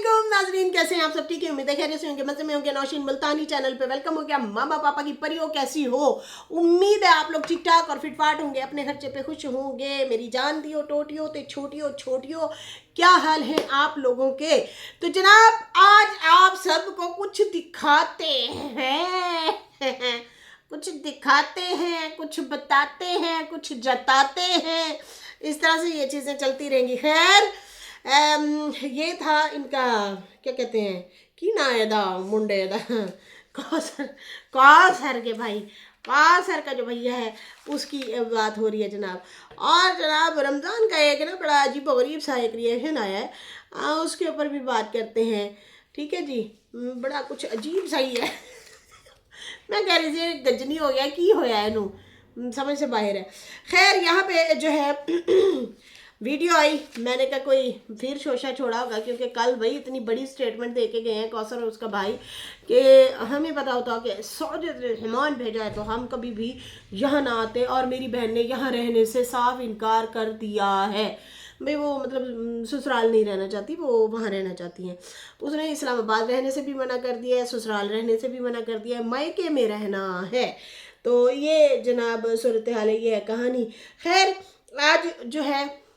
वालेकुम नाजरीन, कैसे हैं आप सब? ठीक है, उम्मीद है खैरियत से होंगे, मजे में होंगे। नौशीन मुल्तानी चैनल पे वेलकम हो गया। मामा पापा की परियों कैसी हो? उम्मीद है आप लोग ठीक ठाक और फिटफाट होंगे, अपने खर्चे पे खुश होंगे। मेरी जान दियो टोटियो ते छोटियो क्या हाल है आप लोगों के? तो जनाब आज आप सबको कुछ दिखाते हैं कुछ दिखाते हैं, कुछ बताते हैं, कुछ जताते हैं। इस तरह से ये चीज़ें चलती रहेंगी। खैर ये था इनका, क्या कहते हैं की ना एदा मुंडे एदा कौसर कौसर के भाई, कौसर का जो भैया है उसकी बात हो रही है जनाब। और जनाब रमज़ान का एक ना बड़ा अजीब गरीब सा एक रिएक्शन आया है, उसके ऊपर भी बात करते हैं। ठीक है जी, बड़ा कुछ अजीब सा ही है मैं कह रही थी गजनी हो गया की होया इनू, समझ से बाहर है। खैर यहाँ पे जो है वीडियो आई, मैंने कहा कोई फिर शोशा छोड़ा होगा, क्योंकि कल भाई इतनी बड़ी स्टेटमेंट दे के गए हैं कौसर और उसका भाई कि हमें पता होता कि सऊदी रहमान भेजा है तो हम कभी भी यहाँ ना आते, और मेरी बहन ने यहाँ रहने से साफ इनकार कर दिया है। भाई वो मतलब ससुराल नहीं रहना चाहती, वो वहाँ रहना चाहती हैं। उसने इस्लामाबाद रहने से भी मना कर दिया है, ससुराल रहने से भी मना कर दिया है, मायके में रहना है। तो ये जनाब सूरत हाल है, ये है कहानी। खैर आज जो है,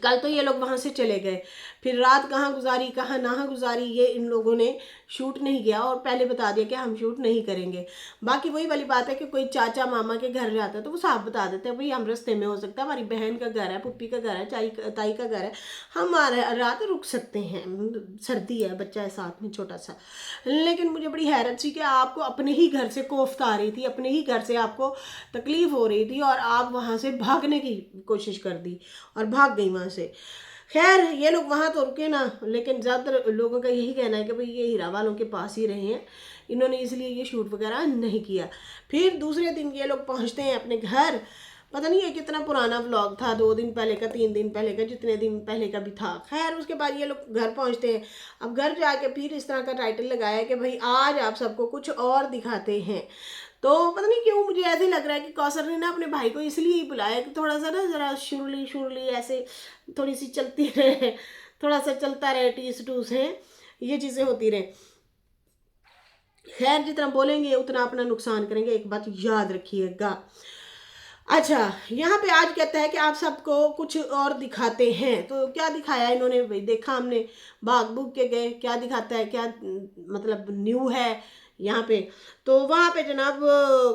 कल तो ये लोग वहाँ से चले गए, फिर रात कहाँ गुजारी कहाँ ना गुजारी ये इन लोगों ने शूट नहीं किया, और पहले बता दिया कि हम शूट नहीं करेंगे। बाकी वही वाली बात है कि कोई चाचा मामा के घर जाता है तो वो साफ बता देते हैं भाई हम रास्ते में हो सकता है, हमारी बहन का घर है, पुप्पी का घर है, ताई का घर है, हम रात रुक सकते हैं, सर्दी है, बच्चा है साथ में छोटा सा। लेकिन मुझे बड़ी हैरत सी कि आपको अपने ही घर से कोफ्त आ रही थी, अपने ही घर से आपको तकलीफ हो रही थी, और आप वहाँ से भागने की कोशिश कर दी और भाग गई वहाँ से। खैर ये लोग वहाँ तो रुके ना, लेकिन ज़्यादातर लोगों का यही कहना है कि भाई ये हीरा वालों के पास ही रहे हैं, इन्होंने इसलिए ये शूट वगैरह नहीं किया। फिर दूसरे दिन ये लोग पहुँचते हैं अपने घर। पता नहीं है कितना पुराना व्लॉग था, 2 दिन पहले का, 3 दिन पहले का, जितने दिन पहले का भी था। खैर उसके बाद ये लोग घर पहुँचते हैं। अब घर जाके फिर इस तरह का टाइटल लगाया कि भाई आज आप सबको कुछ और दिखाते हैं। तो पता नहीं क्यों मुझे ऐसे लग रहा है कि कौसर ने ना अपने भाई को इसलिए ही बुलाया कि थोड़ा सा ना ज़रा शुरली ऐसे थोड़ी सी चलती रहे, थोड़ा सा चलता रहे, टीस टूस है, ये चीज़ें होती रहे। खैर जितना बोलेंगे उतना अपना नुकसान करेंगे, एक बात याद रखिएगा। अच्छा यहाँ पे आज कहता है कि आप सबको कुछ और दिखाते हैं। तो क्या दिखाया इन्होंने? भाई देखा हमने, भाग भूग के गए, क्या दिखाता है, क्या मतलब न्यू है यहाँ पे? तो वहाँ पे जनाब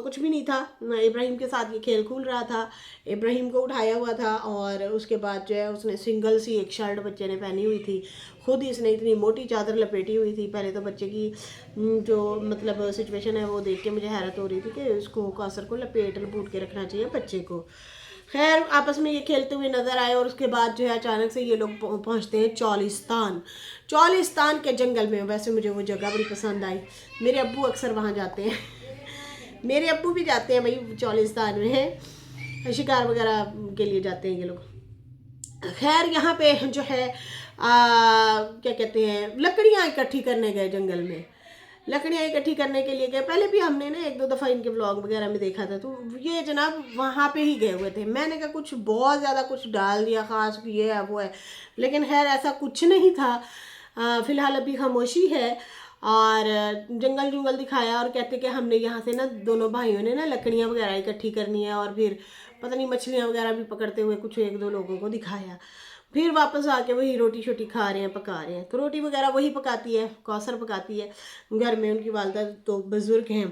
कुछ भी नहीं था। इब्राहिम के साथ ये खेल खूल रहा था, इब्राहिम को उठाया हुआ था, और उसके बाद जो है उसने सिंगल सी एक शर्ट बच्चे ने पहनी हुई थी, खुद ही इसने इतनी मोटी चादर लपेटी हुई थी। पहले तो बच्चे की जो मतलब सिचुएशन है वो देख के मुझे हैरत हो रही थी कि इसको कौसर को लपेट के रखना चाहिए बच्चे को। खैर आपस में ये खेलते हुए नज़र आए, और उसके बाद जो है अचानक से ये लोग पहुंचते हैं चौलिस्तान के जंगल में। वैसे मुझे वो जगह बड़ी पसंद आई, मेरे अब्बू अक्सर वहाँ जाते हैं मेरे अब्बू भी जाते हैं भाई चौलिस्तान में, शिकार वगैरह के लिए जाते हैं ये लोग। खैर यहाँ पे जो है क्या कहते हैं, लकड़ियाँ इकट्ठी करने गए जंगल में, लकड़ियाँ इकट्ठी करने के लिए गए। पहले भी हमने ना 1-2 दफ़ा इनके व्लॉग वगैरह में देखा था, तो ये जनाब वहाँ पे ही गए हुए थे। मैंने कहा कुछ बहुत ज़्यादा कुछ डाल दिया ख़ास ये है वो है, लेकिन खैर ऐसा कुछ नहीं था। फ़िलहाल अभी खामोशी है, और जंगल दिखाया, और कहते कि हमने यहाँ से ना दोनों भाइयों ने ना लकड़ियाँ वगैरह इकट्ठी करनी है, और फिर पता नहीं मछलियाँ वगैरह भी पकड़ते हुए कुछ 1-2 लोगों को दिखाया। फिर वापस आके वही रोटी शोटी खा रहे हैं, पका रहे हैं। तो रोटी वगैरह वही पकाती है, कौसर पकाती है घर में, उनकी वालदा तो बुज़ुर्ग हैं,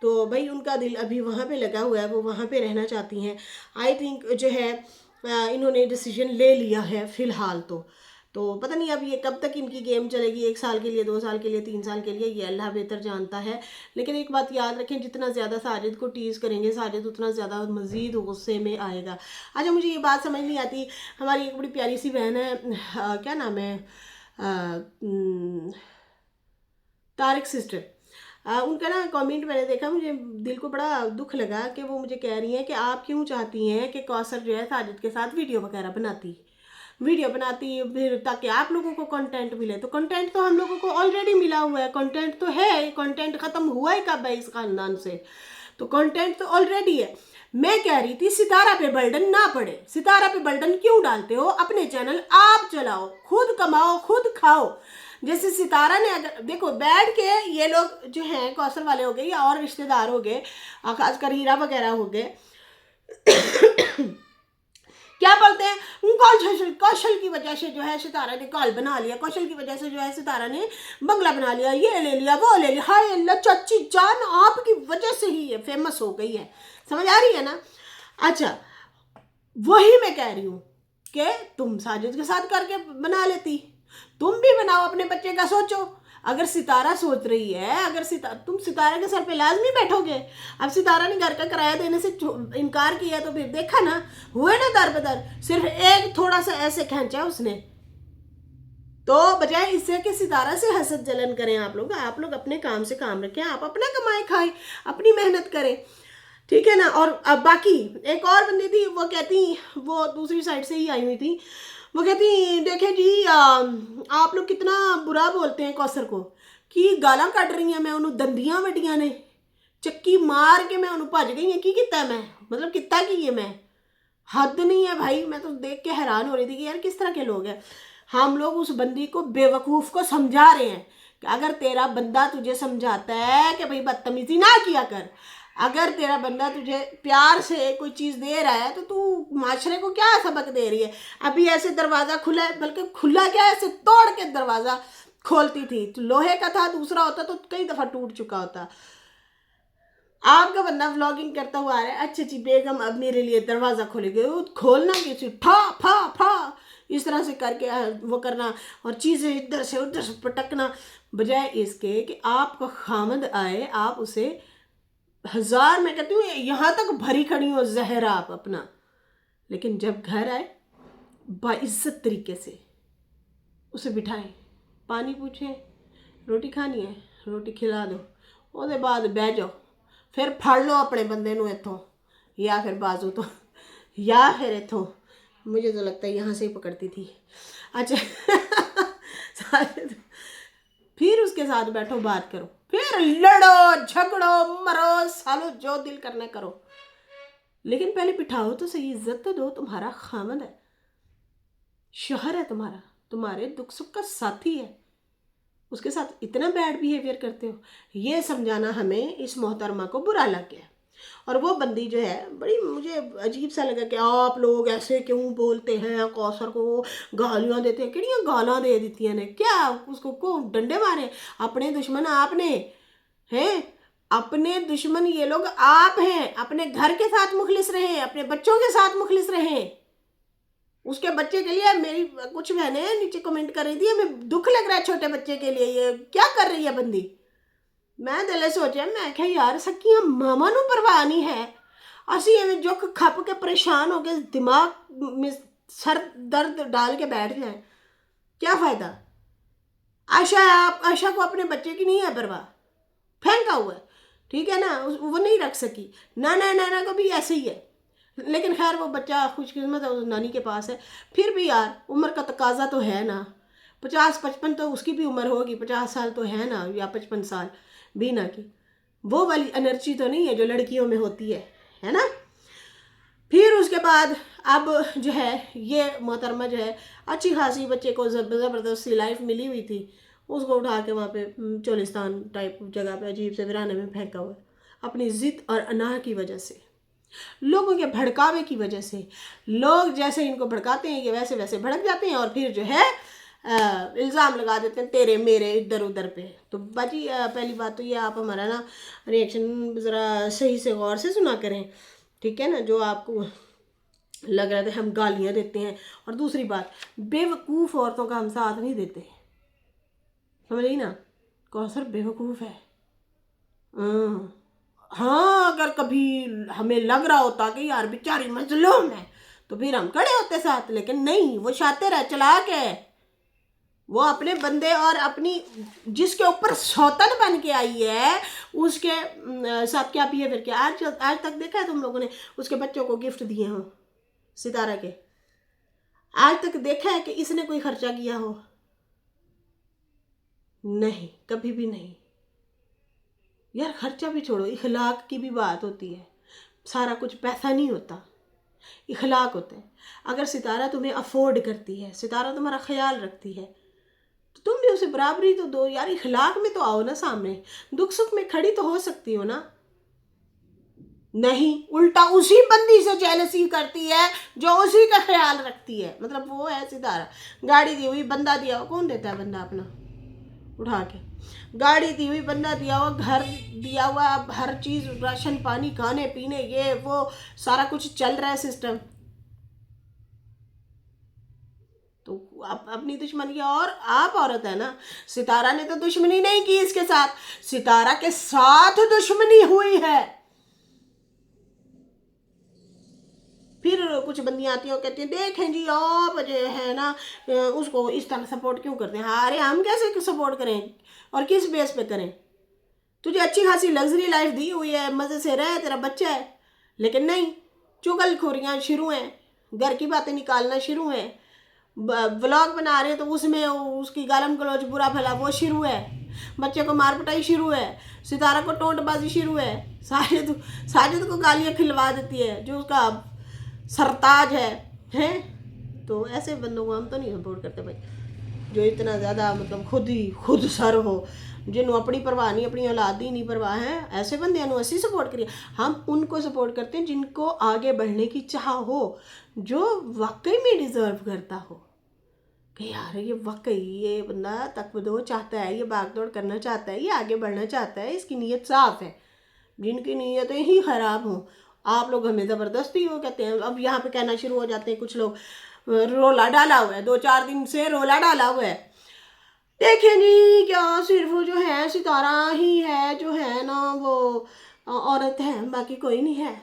तो भाई उनका दिल अभी वहाँ पे लगा हुआ है, वो वहाँ पे रहना चाहती हैं। आई थिंक जो है इन्होंने डिसीजन ले लिया है फ़िलहाल। तो पता नहीं अब ये कब तक इनकी गेम चलेगी, 1 साल के लिए, 2 साल के लिए, 3 साल के लिए, ये अल्लाह बेहतर जानता है। लेकिन एक बात याद रखें, जितना ज़्यादा साजिद को टीज़ करेंगे साजिद उतना ज़्यादा मज़ीद गुस्से में आएगा। अच्छा मुझे ये बात समझ नहीं आती, हमारी एक बड़ी प्यारी सी बहन है, क्या नाम है, तारिक सिस्टर, उनका ना कमेंट मैंने देखा, मुझे दिल को बड़ा दुख लगा कि वो मुझे कह रही हैं कि आप क्यों चाहती हैं कि कौसर जो है साजिद के साथ वीडियो बनाती फिर ताकि आप लोगों को कंटेंट मिले। तो कंटेंट तो हम लोगों को ऑलरेडी मिला हुआ है, कंटेंट तो है, कंटेंट ख़त्म हुआ ही कब है इस ख़ानदान से? तो कंटेंट तो ऑलरेडी है। मैं कह रही थी सितारा पे बर्डन ना पड़े। सितारा पे बर्डन क्यों डालते हो? अपने चैनल आप चलाओ, खुद कमाओ, खुद खाओ। جیسے ستارہ نے اگر دیکھو بیٹھ کے یہ لوگ جو ہیں کوثر والے ہو گئے یا اور رشتہ دار ہو گئے، خاص کر ہیرا وغیرہ ہو گئے، کیا بولتے ہیں کوشل کی وجہ سے جو ہے ستارہ نے کال بنا لیا، کوشل کی وجہ سے جو ہے ستارہ نے بنگلہ بنا لیا، یہ لے لیا وہ لے لیا، ہائے اللہ چچی جان آپ کی وجہ سے ہی یہ فیمس ہو گئی ہے، سمجھ آ رہی ہے نا؟ اچھا وہی میں کہہ رہی ہوں کہ تم ساجد کے ساتھ کر کے بنا لیتی، تم بھی بناؤ، اپنے بچے کا سوچو۔ اگر ستارہ سوچ رہی ہے، اگر تم ستارہ کے سر پہ لازمی بیٹھو گے۔ اب ستارہ نے گھر کا کرایہ دینے سے انکار کیا تو پھر دیکھا نا، ہوئے نا در بدر، صرف ایک تھوڑا سا ایسے کھینچا اس نے، تو بجائے اس سے کہ ستارہ سے حسد جلن کریں آپ لوگ اپنے کام سے کام رکھیں، آپ اپنا کمائے کھائیں، اپنی محنت کریں، ٹھیک ہے نا؟ اور اب باقی ایک اور بندی تھی، وہ کہتی، وہ دوسری سائڈ سے ہی آئی ہوئی تھی، وہ کہتی دیکھیں جی آپ لوگ کتنا برا بولتے ہیں کوثر کو، کہ گالاں کٹ رہی ہیں، میں انہوں دندیاں وڈیاں نے چکی مار کے میں انہوں بھج گئی ہیں، کی کتا ہے میں، مطلب کتا کی ہے میں، حد نہیں ہے بھائی۔ میں تو دیکھ کے حیران ہو رہی تھی کہ یار کس طرح کے لوگ ہیں۔ ہم لوگ اس بندی کو بے وقوف کو سمجھا رہے ہیں کہ اگر تیرا بندہ تجھے سمجھاتا ہے کہ بھائی بدتمیزی نہ کیا کر، اگر تیرا بندہ تجھے پیار سے کوئی چیز دے رہا ہے تو معاشرے کو کیا سبق دے رہی ہے؟ ابھی ایسے دروازہ کھلا ہے، بلکہ کھلا کیا ایسے توڑ کے دروازہ کھولتی تھی، تو لوہے کا تھا، دوسرا ہوتا تو کئی دفعہ ٹوٹ چکا ہوتا۔ آپ کا بندہ ولاگنگ کرتا ہوا آ رہا ہے، اچھا جی بیگم اب میرے لیے دروازہ کھولے گئے، کھولنا کسی ٹھا پھا پھا اس طرح سے کر کے وہ کرنا، اور چیزیں ادھر سے ادھر سے پٹکنا، بجائے اس کے کہ آپ کا خامد آئے آپ اسے ہزار، میں کہتی ہوں یہاں تک بھری کھڑی ہو زہر آپ اپنا، لیکن جب گھر آئے باعزت طریقے سے اسے بٹھائیں، پانی پوچھیں، روٹی کھانی ہے روٹی کھلا دو، وہ دے بعد بہ جاؤ، پھر پھڑ لو اپنے بندے نو اتھوں، یا پھر بازو تو، یا پھر اتھوں، مجھے تو لگتا ہے یہاں سے ہی پکڑتی تھی۔ اچھا پھر اس کے ساتھ بیٹھو، بات کرو، پھر لڑو جھگڑو مرو سالو جو دل کرنا کرو، لیکن پہلے بٹھاؤ تو صحیح، عزت تو دو، تمہارا خامد ہے، شوہر ہے تمہارا، تمہارے دکھ سکھ کا ساتھی ہے، اس کے ساتھ اتنا بیڈ بیہیویئر کرتے ہو، یہ سمجھانا ہمیں اس محترمہ کو برا لگ گیا۔ اور وہ بندی جو ہے بڑی مجھے عجیب سا لگا کہ آپ لوگ ایسے کیوں بولتے ہیں، کوثر کو گالیاں دیتے ہیں، کہڑیاں گالاں دے دیتی ہیں نے، کیا اس کو ڈنڈے مارے؟ اپنے دشمن آپ نے ہیں، اپنے دشمن یہ لوگ آپ ہیں، اپنے گھر کے ساتھ مخلص رہیں، اپنے بچوں کے ساتھ مخلص رہیں۔ اس کے بچے کے لیے میری کچھ بہنیں نیچے کمنٹ کر رہی تھی ہمیں دکھ لگ رہا ہے چھوٹے بچے کے لیے، یہ کیا کر رہی ہے بندی؟ میں دلے سوچا، میں کہا یار سکیاں ماما نو پرواہ نہیں ہے، اسی ایویں جو کھپ کے پریشان ہو کے دماغ میں سر درد ڈال کے بیٹھ جائیں، کیا فائدہ؟ عائشہ کو اپنے بچے کی نہیں ہے پرواہ، پھینکا ہوا ہے، ٹھیک ہے نا، وہ نہیں رکھ سکی، نانا کو بھی ایسے ہی ہے، لیکن خیر وہ بچہ خوش قسمت ہے، اس نانی کے پاس ہے۔ پھر بھی یار عمر کا تقاضا تو ہے نا، 50-55 تو اس کی بھی عمر ہوگی، 50 سال تو ہے نا، یا 55 سال بینا کی، وہ والی انرجی تو نہیں ہے جو لڑکیوں میں ہوتی ہے نا۔ پھر اس کے بعد اب جو ہے یہ محترمہ جو ہے اچھی خاصی بچے کو زبردستی لائف ملی ہوئی تھی، اس کو اٹھا کے وہاں پہ چولستان ٹائپ جگہ پہ عجیب سے ویرانے میں پھینکا ہوا، اپنی ضد اور انا کی وجہ سے، لوگوں کے بھڑکاوے کی وجہ سے، لوگ جیسے ان کو بھڑکاتے ہیں یہ ویسے ویسے بھڑک جاتے ہیں، اور پھر جو ہے الزام لگا دیتے ہیں تیرے میرے ادھر ادھر پہ۔ تو باجی پہلی بات تو یہ آپ ہمارا نا ریئیکشن ذرا صحیح سے غور سے سنا کریں، ٹھیک ہے نا، جو آپ کو لگ رہا تھا ہم گالیاں دیتے ہیں، اور دوسری بات بے وقوف عورتوں کا ہم ساتھ نہیں دیتے، سمجھ رہی نا، کوثر بے وقوف ہے۔ ہاں اگر کبھی ہمیں لگ رہا ہوتا کہ یار بیچاری مظلوم ہے تو پھر ہم کھڑے ہوتے ساتھ، لیکن نہیں، وہ شاطر ہے، چلاک ہے، وہ اپنے بندے اور اپنی جس کے اوپر سوتن بن کے آئی ہے اس کے ساتھ کیا بیہیویئر کیا۔ آج تک دیکھا ہے تم لوگوں نے اس کے بچوں کو گفٹ دیے ہوں ستارہ کے؟ آج تک دیکھا ہے کہ اس نے کوئی خرچہ کیا ہو؟ نہیں، کبھی بھی نہیں۔ یار خرچہ بھی چھوڑو، اخلاق کی بھی بات ہوتی ہے، سارا کچھ پیسہ نہیں ہوتا، اخلاق ہوتا ہے۔ اگر ستارہ تمہیں افورڈ کرتی ہے، ستارہ تمہارا خیال رکھتی ہے، तो तुम भी उसे बराबरी तो दो यार, इखलाक में तो आओ ना सामने, दुख सुख में खड़ी तो हो सकती हो ना। नहीं, उल्टा उसी बंदी से जेलसी करती है जो उसी का ख्याल रखती है। मतलब वो है सितारा, गाड़ी दी हुई, बंदा दिया हुआ, कौन देता है बंदा अपना उठा के, गाड़ी दी हुई, बंदा दिया हुआ, घर दिया हुआ, हर चीज़, राशन पानी, खाने पीने, ये वो सारा कुछ चल रहा है सिस्टम। तो आप अपनी दुश्मनी, और आप औरत है ना, सितारा ने तो दुश्मनी नहीं की इसके साथ, सितारा के साथ दुश्मनी हुई है। फिर कुछ बंदियाँ आती हैं और कहती हैं देखें जी आप जो है ना उसको इस तरह सपोर्ट क्यों करते हैं। अरे हम कैसे सपोर्ट करें और किस बेस पे करें? तुझे अच्छी खासी लग्जरी लाइफ दी हुई है, मज़े से रहे, तेरा बच्चा है, लेकिन नहीं, चुगलखोरियाँ शुरू हैं, घर की बातें निकालना शुरू हैं, व्लॉग बना रहे हैं तो उसमें उसकी गालम गलौज बुरा भला वो शुरू है, बच्चे को मार पिटाई शुरू है, सितारा को टोंटबाजी शुरू है, साजिद को गालियाँ खिलवा देती है जो उसका सरताज है, हैं? तो ऐसे बंदों को हम तो नहीं सपोर्ट करते भाई, जो इतना ज़्यादा मतलब खुद सर हो, जिन्हों अपनी परवाह नहीं, अपनी औलाद ही नहीं परवाह है, ऐसे बंदे असी सपोर्ट करिए। हम उनको सपोर्ट करते हैं जिनको आगे बढ़ने की चाह हो, जो वाकई में डिज़र्व करता हो कि यार ये वाकई ये बंदा तकबदो चाहता है, ये भागदौड़ करना चाहता है, ये आगे बढ़ना चाहता है, इसकी नीयत साफ़ है। जिनकी नीयतें ही ख़राब हों, आप लोग हमें ज़बरदस्ती वो कहते हैं। अब यहाँ पे कहना शुरू हो जाते हैं कुछ लोग, रोला डाला हुआ है, 2-4 दिन से रोला डाला हुआ है, देखें जी क्या सिर्फ जो है सितारा ही है जो है ना वो औरत है, बाकी कोई नहीं है।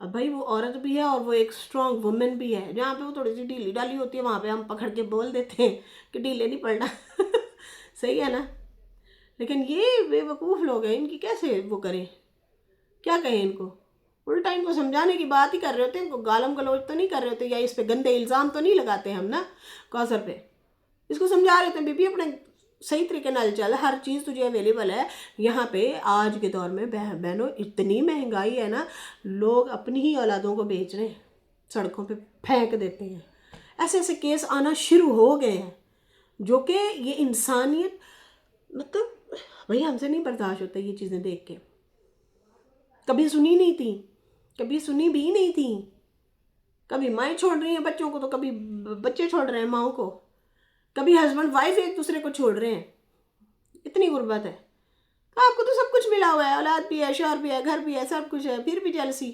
अब भाई वो औरत भी है और वो एक स्ट्रॉन्ग वुमेन भी है। जहाँ पे वो थोड़ी सी ढीली डाली होती है वहाँ पे हम पकड़ के बोल देते हैं कि ढीले नहीं पड़ना सही है ना। लेकिन ये बेवकूफ़ लोग हैं, इनकी कैसे वो करें, क्या कहें इनको? उल्टा इनको समझाने की बात ही कर रहे होते हैं, इनको गालम गलौज तो नहीं कर रहे होते, या इस पे गंदे इल्ज़ाम तो नहीं लगाते हम ना कौसर पे। इसको समझा रहे थे बीबी अपने सही तरीके नाल चल, हर चीज़ तुझे अवेलेबल है यहाँ पे। आज के दौर में बहनों इतनी महंगाई है ना, लोग अपनी ही औलादों को बेच रहे हैं, सड़कों पे फेंक देते हैं। ऐसे ऐसे केस आना शुरू हो गए हैं जो कि ये इंसानियत, मतलब भाई हमसे नहीं बर्दाश्त होता ये चीज़ें देख के। कभी सुनी नहीं थी, कभी सुनी भी नहीं थी। कभी माएँ छोड़ रही हैं बच्चों को तो कभी बच्चे छोड़ रहे हैं माओं को, कभी हस्बैंड वाइफ एक दूसरे को छोड़ रहे हैं। इतनी गुर्बत है। आपको तो सब कुछ मिला हुआ है, औलाद भी है, शौहर भी है, घर भी है, सब कुछ है, फिर भी जेलसी,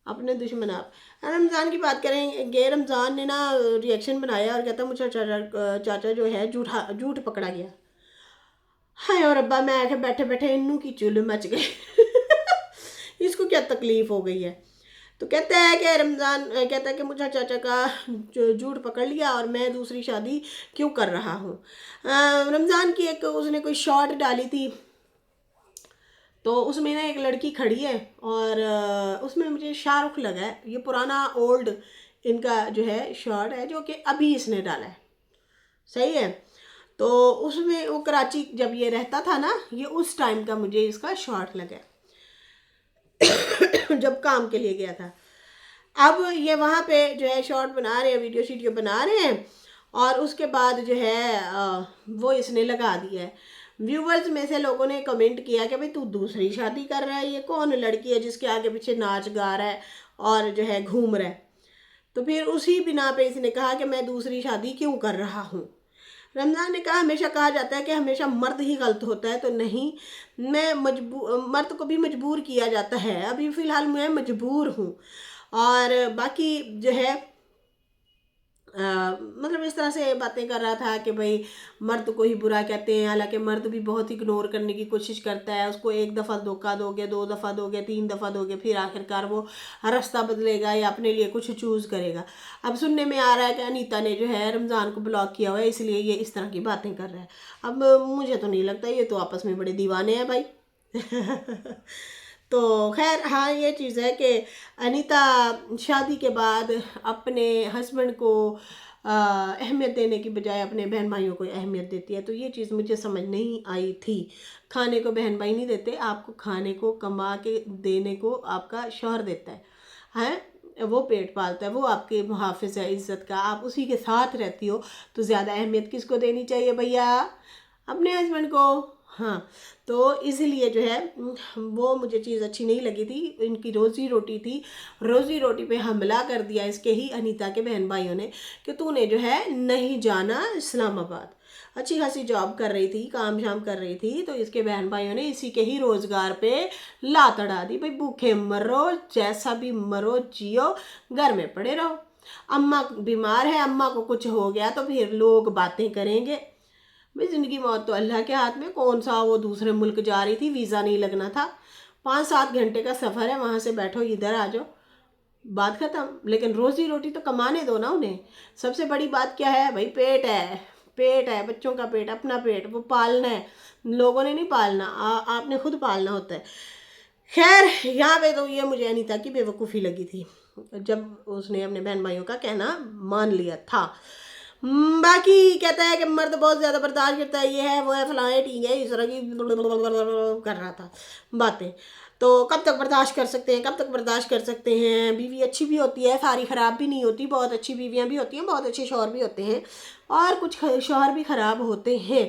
अपने दुश्मन आप। रमज़ान की बात करेंगे, रमज़ान ने ना रिएक्शन बनाया और कहता मुझे चाचा जो है झूठ पकड़ा गया। हाय और अब्बा, मैं आके बैठे बैठे इन्नू की चुल मच गए इसको क्या तकलीफ़ हो गई है। तो कहता है कि रमज़ान कहता है कि मुझे चाचा का झूठ पकड़ लिया और मैं दूसरी शादी क्यों कर रहा हूँ। रमज़ान की एक उसने कोई शॉर्ट डाली थी, तो उसमें ना एक लड़की खड़ी है और उसमें मुझे शाहरुख लगा है। ये पुराना ओल्ड इनका जो है शॉर्ट है जो कि अभी इसने डाला है, सही है। तो उसमें वो कराची जब ये रहता था ना, ये उस टाइम का मुझे इसका शॉर्ट लगा जब काम के लिए गया था। अब ये वहाँ पे जो है शॉर्ट बना रहे हैं, वीडियो बना रहे हैं, और उसके बाद जो है वो इसने लगा दिया है। व्यूवर्स में से लोगों ने कमेंट किया कि भाई तू दूसरी शादी कर रहा है, ये कौन लड़की है जिसके आगे पीछे नाच गा रहा है और जो है घूम रहा है। तो फिर उसी बिना पे इसने कहा कि मैं दूसरी शादी क्यों कर रहा हूँ। रमज़ान ने कहा हमेशा कहा जाता है कि हमेशा मर्द ही गलत होता है, तो नहीं, मैं मर्द को भी मजबूर किया जाता है। अभी फ़िलहाल मैं मजबूर हूँ। और बाकी जो है मतलब इस तरह से बातें कर रहा था कि भाई मर्द को ही बुरा कहते हैं, हालांकि मर्द भी बहुत इग्नोर करने की कोशिश करता है। उसको एक दफ़ा धोखा दोगे, 2 दफ़ा दोगे, 3 दफ़ा दोगे, फिर आखिरकार वो रास्ता बदलेगा या अपने लिए कुछ चूज़ करेगा। अब सुनने में आ रहा है कि अनीता ने जो है रमज़ान को ब्लॉक किया हुआ है, इसलिए ये इस तरह की बातें कर रहा है। अब मुझे तो नहीं लगता, ये तो आपस में बड़े दीवाने हैं भाई तो खैर हाँ, ये चीज़ है कि अनीता शादी के बाद अपने हस्बैंड को अहमियत देने की बजाय अपने बहन भाइयों को अहमियत देती है। तो ये चीज़ मुझे समझ नहीं आई थी। खाने को बहन भाई नहीं देते, आपको खाने को कमा के देने को आपका शौहर देता है। वो पेट पालता है, वो आपके मुहाफ़िज़ है इज़्ज़त का, आप उसी के साथ रहती हो, तो ज़्यादा अहमियत किसको देनी चाहिए भैया? अपने हस्बैंड को। हाँ, तो इसीलिए जो है वो मुझे चीज़ अच्छी नहीं लगी थी। इनकी रोज़ी रोटी थी, रोज़ी रोटी पे हमला कर दिया इसके ही अनीता के बहन भाइयों ने कि तूने जो है नहीं जाना इस्लामाबाद। अच्छी खासी जॉब कर रही थी, काम शाम कर रही थी, तो इसके बहन भाइयों ने इसी के ही रोज़गार पे लात अड़ा दी, भाई भूखे मरो, जैसा भी मरो जियो, घर में पड़े रहो। अम्मा बीमार है, अम्मा को कुछ हो गया तो फिर लोग बातें करेंगे। भाई ज़िंदगी मौत तो अल्लाह के हाथ में। कौन सा वो दूसरे मुल्क जा रही थी, वीज़ा नहीं लगना था, 5-7 घंटे का सफ़र है, वहाँ से बैठो इधर आ जाओ, बात ख़त्म। लेकिन रोज़ी रोटी तो कमाने दो ना उन्हें। सबसे बड़ी बात क्या है भाई? पेट है, पेट है, बच्चों का पेट, अपना पेट, वो पालना है, लोगों ने नहीं पालना, आपने खुद पालना होता है। खैर यहाँ पे तो ये मुझे अनीता की बेवकूफ़ी लगी थी जब उसने अपने बहन भाइयों का कहना मान लिया था। बाकी कहता है कि मर्द बहुत ज़्यादा बर्दाश्त करता है, ये है वो है फलां है ठीक है, इस तरह की कर रहा था बातें। तो कब तक बर्दाश्त कर सकते हैं, कब तक बर्दाश्त कर सकते हैं? बीवी अच्छी भी होती है, सारी ख़राब भी नहीं होती, बहुत अच्छी बीवियाँ भी होती हैं, बहुत अच्छे शौहर भी होते हैं, और कुछ शौहर भी ख़राब होते हैं।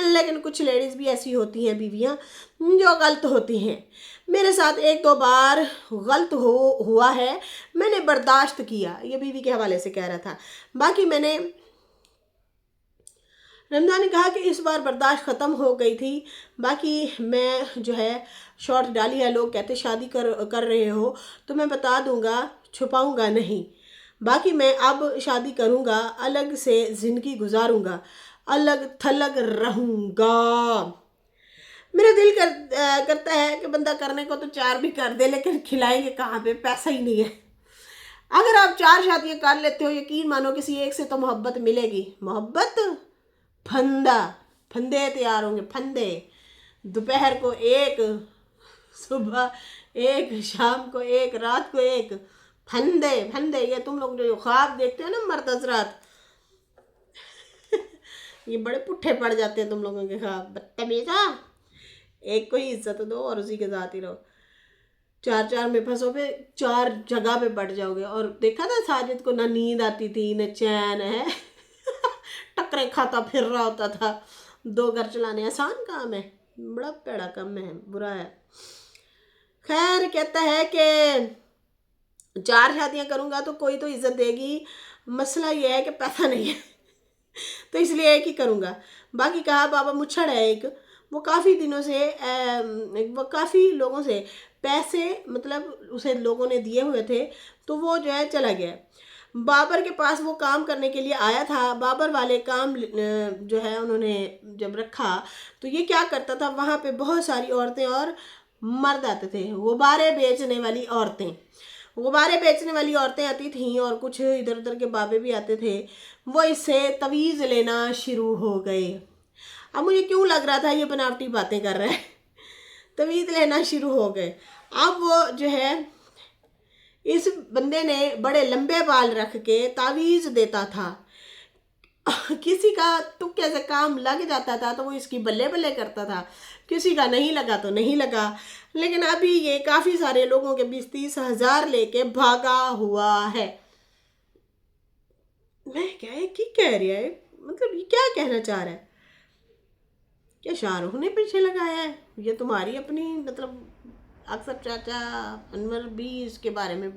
लेकिन कुछ लेडीज़ भी ऐसी होती हैं बीवियाँ जो गलत होती हैं। मेरे साथ 1-2 बार गलत हुआ है, मैंने बर्दाश्त किया, ये बीवी के हवाले से कह रहा था। बाकी मैंने रमज़ान ने कहा कि इस बार बर्दाश्त ख़त्म हो गई थी। बाकी मैं जो है शॉर्ट डाली है, लोग कहते शादी कर रहे हो, तो मैं बता दूंगा, छुपाऊंगा नहीं। बाकी मैं अब शादी करूंगा, अलग से ज़िंदगी गुजारूंगा, अलग थलग रहूंगा। मेरा दिल करता है कि बंदा करने को तो 4 भी कर दे, लेकिन खिलाएंगे कहाँ पे? पैसा ही नहीं है। अगर आप 4 शादियाँ कर लेते हो, यकीन मानो किसी एक से तो मोहब्बत मिलेगी। मोहब्बत फंदा, फंदे तैयार होंगे, फंदे। दोपहर को एक, सुबह एक, शाम को एक, रात को एक, फंदे फंदे। ये तुम लोग जो ख्वाब देखते हो ना मर्द हजरात, ये बड़े पुट्ठे पड़ जाते हैं तुम लोगों के ख्वाब। बदतमीज़ा, एक को ही इज्जत दो और उसी के साथ ही रहो। 4-4 में फंसोगे, 4 जगह पे बढ़ जाओगे। और देखा था साजिद को, ना नींद आती थी न चैन है टकरे खाता फिर रहा होता था। 2 घर चलाने आसान काम है? बड़ा पेड़ा काम है, बुरा है। खैर कहता है कि 4 शादियां करूंगा तो कोई तो इज्जत देगी, मसला ये है कि पैसा नहीं है तो इसलिए एक ही करूंगा। बाकी कहा बाबा मुच्छड़ है एक, वो काफ़ी दिनों से वो काफ़ी लोगों से पैसे मतलब उसे लोगों ने दिए हुए थे, तो वो जो है चला गया। बाबर के पास वो काम करने के लिए आया था। बाबर वाले काम जो है उन्होंने जब रखा, तो ये क्या करता था, वहाँ पे बहुत सारी औरतें और मर्द आते थे, गुब्बारे बेचने वाली औरतें। गुब्बारे बेचने वाली औरतें आती थीं और कुछ इधर उधर के बाबे भी आते थे। वो इससे तवीज़ लेना शुरू हो गए। अब मुझे क्यों लग रहा था ये बनावटी बातें कर रहा है तवीज़ लेना शुरू हो गए। अब वो जो है, इस बंदे ने बड़े लंबे बाल रख के तावीज़ देता था। किसी का तुक्के से काम लग जाता था तो वो इसकी बल्ले बल्ले करता था, किसी का नहीं लगा तो नहीं लगा। लेकिन अभी ये काफ़ी सारे लोगों के 20-30 हज़ार लेके भागा हुआ है। मैं क्या है कि कह रही है, मतलब ये क्या कहना चाह रहा है? क्या शाहरुख ने पीछे लगाया है? ये तुम्हारी अपनी मतलब अक्सर चाचा अनवर भी इसके बारे में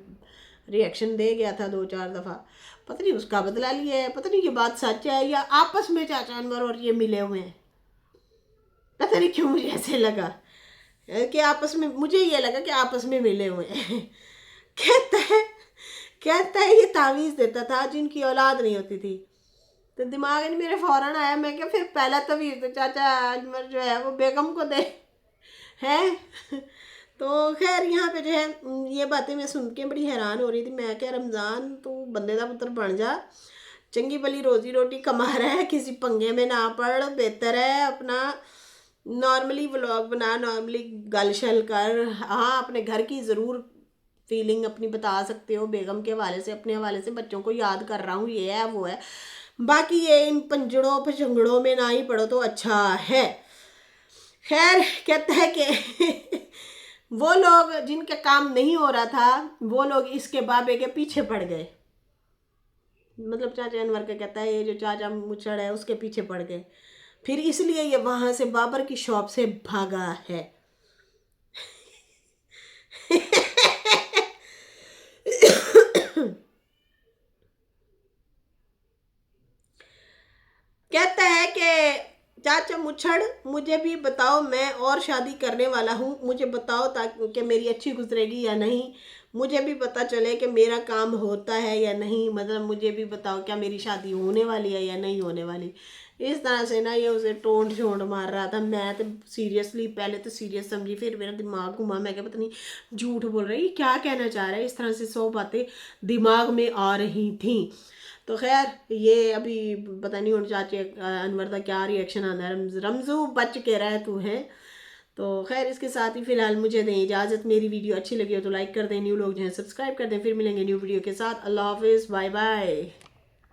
रिएक्शन दे गया था 2-4 दफ़ा, पता नहीं उसका बदला लिया है, पता नहीं ये बात सच है या आपस में चाचा अनवर और ये मिले हुए हैं। पता नहीं क्यों मुझे ऐसे लगा कि आपस में, मुझे ये लगा कि आपस में मिले हुए हैं कहता है ये तावीज़ देता था जिनकी औलाद नहीं होती थी। तो दिमाग में मेरे फ़ौरन आया, मैं क्या फिर पहला तवीज़ तो चाचा अजमर जो है वो बेगम को दे हैं तो खैर यहाँ पे जो है ये बातें मैं सुन के बड़ी हैरान हो रही थी। मैं क्या, रमज़ान तू बंदे का पुत्र बन जा, चंगी भली रोज़ी रोटी कमा रहा है, किसी पंगे में ना पड़, बेहतर है अपना नॉर्मली व्लॉग बना, नॉर्मली गल शल कर। हाँ, अपने घर की ज़रूर फीलिंग अपनी बता सकते हो बेगम के हवाले से, अपने हवाले से, बच्चों को याद कर रहा हूँ, ये है वो है। बाकी ये इन पंजड़ों पचंगड़ों में ना ही पड़ो तो अच्छा है। खैर कहता है कि वो लोग जिनके काम नहीं हो रहा था वो लोग इसके बाबे के पीछे पड़ गए, मतलब चाचा अनवर का कहता है ये जो चाचा मुचड़ है उसके पीछे पड़ गए, फिर इसलिए ये वहां से बाबर की शॉप से भागा है। कहता है कि चाचा मुछड़ मुझे भी बताओ, मैं और शादी करने वाला हूँ, मुझे बताओ ताकि कि मेरी अच्छी गुजरेगी या नहीं, मुझे भी पता चले कि मेरा काम होता है या नहीं, मतलब मुझे भी बताओ क्या मेरी शादी होने वाली है या नहीं होने वाली। इस तरह से ना ये उसे टोंट छोंट मार रहा था। मैं तो सीरियसली पहले तो सीरियस समझी, फिर मेरा दिमाग घुमा, मैं क्या पता नहीं झूठ बोल रहा है, ये क्या कहना चाह रहा है। इस तरह से 100 बातें दिमाग में आ रही थी। तो खैर ये अभी पता नहीं उन चाचे अनवर का क्या रिएक्शन आता है। रमजू बच के रह तू है। तो खैर इसके साथ ही फिलहाल मुझे दें इजाज़त। मेरी वीडियो अच्छी लगी हो तो लाइक कर दें, न्यू लोग जो हैं सब्सक्राइब कर दें। फिर मिलेंगे न्यू वीडियो के साथ। अल्लाह हाफिज़, बाय बाय।